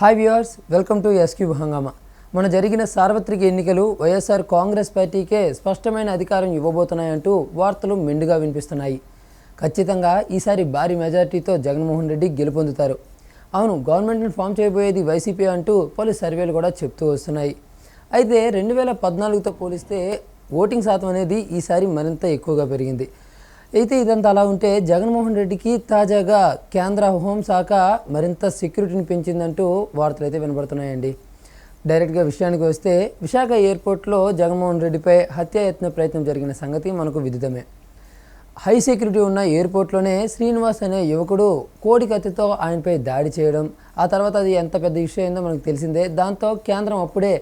Hi viewers, welcome to S Cube హంగామా. మన జరిగిన సార్వత్రిక ఎన్నికలు వైఎస్ఆర్ కాంగ్రెస్ పార్టీకే స్పష్టమైన అధికారం ఇవ్వబోతున్నాయంటూ వార్తలు మెండుగా వినిపిస్తున్నాయి. ఖచ్చితంగా ఈసారి భారీ మెజార్టీతో జగన్మోహన్ రెడ్డి గెలుపొందుతారు. అవును, గవర్నమెంట్ని ఫామ్ చేయబోయేది వైసీపీ అంటూ పలు సర్వేలు కూడా చెప్తూ వస్తున్నాయి. అయితే 2014తో పోలిస్తే ఓటింగ్ శాతం అనేది ఈసారి మరింత ఎక్కువగా పెరిగింది. అయితే ఇదంతా అలా ఉంటే జగన్మోహన్ రెడ్డికి తాజాగా కేంద్ర హోంశాఖ మరింత సెక్యూరిటీని పెంచిందంటూ వార్తలు అయితే వినబడుతున్నాయండి. డైరెక్ట్గా విషయానికి వస్తే, విశాఖ ఎయిర్పోర్ట్లో జగన్మోహన్ రెడ్డిపై హత్యాయత్న ప్రయత్నం జరిగిన సంగతి మనకు విదితమే. హై సెక్యూరిటీ ఉన్న ఎయిర్పోర్ట్లోనే శ్రీనివాస్ అనే యువకుడు కోడి కత్తితో ఆయనపై దాడి చేయడం, ఆ తర్వాత అది ఎంత పెద్ద విషయం అయిందో మనకు తెలిసిందే. దాంతో కేంద్రం అప్పుడే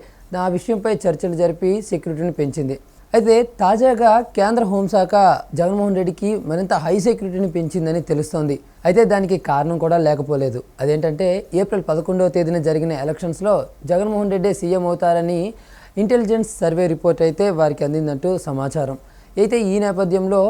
ఆ విషయంపై చర్చలు జరిపి సెక్యూరిటీని పెంచింది. అయితే తాజాగా కేంద్ర హోంశాఖ జగన్మోహన్ రెడ్డికి మరింత హై సెక్యూరిటీని పెంచిందని తెలుస్తోంది. అయితే దానికి కారణం కూడా లేకపోలేదు. అదేంటంటే, ఏప్రిల్ 11వ తేదీన జరిగిన ఎలక్షన్స్లో జగన్మోహన్ రెడ్డి సీఎం అవుతారని ఇంటెలిజెన్స్ సర్వే రిపోర్ట్ అయితే వారికి అందిందంటూ సమాచారం. అయితే ఈ నేపథ్యంలో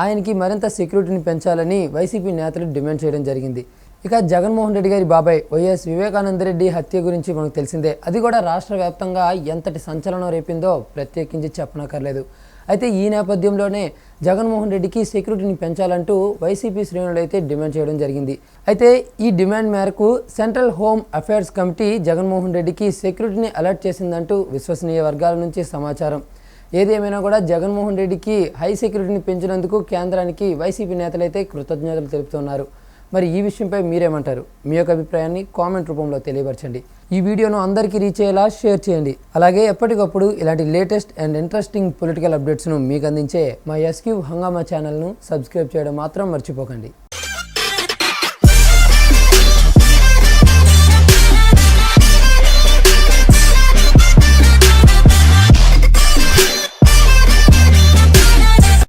ఆయనకి మరింత సెక్యూరిటీని పెంచాలని వైసీపీ నేతలు డిమాండ్ చేయడం జరిగింది. ఇక జగన్మోహన్ రెడ్డి గారి బాబాయ్ వైఎస్ వివేకానందరెడ్డి హత్య గురించి మనకు తెలిసిందే. అది కూడా రాష్ట్ర వ్యాప్తంగా ఎంతటి సంచలనం రేపిందో ప్రత్యేకించి చెప్పనక్కర్లేదు. అయితే ఈ నేపథ్యంలోనే జగన్మోహన్ రెడ్డికి సెక్యూరిటీని పెంచాలంటూ వైసీపీ శ్రేణులు అయితే డిమాండ్ చేయడం జరిగింది. అయితే ఈ డిమాండ్ మేరకు central home affairs committee Jaganmohan రెడ్డికి సెక్యూరిటీని అలర్ట్ చేసిందంటూ విశ్వసనీయ వర్గాల నుంచి సమాచారం. ఏదేమైనా కూడా జగన్మోహన్ రెడ్డికి హై సెక్యూరిటీని పెంచినందుకు కేంద్రానికి వైసీపీ నేతలైతే కృతజ్ఞతలు తెలుపుతున్నారు. మరి ఈ విషయంపై మీరేమంటారు? మీ యొక్క అభిప్రాయాన్ని కామెంట్ రూపంలో తెలియపరచండి. ఈ వీడియోను అందరికీ రీచ్ అయ్యేలా షేర్ చేయండి. అలాగే ఎప్పటికప్పుడు ఇలాంటి లేటెస్ట్ అండ్ ఇంట్రెస్టింగ్ పొలిటికల్ అప్డేట్స్ను మీకు అందించే మా ఎస్క్యూబ్ హంగామా ఛానల్ను సబ్స్క్రైబ్ చేయడం మాత్రం మర్చిపోకండి.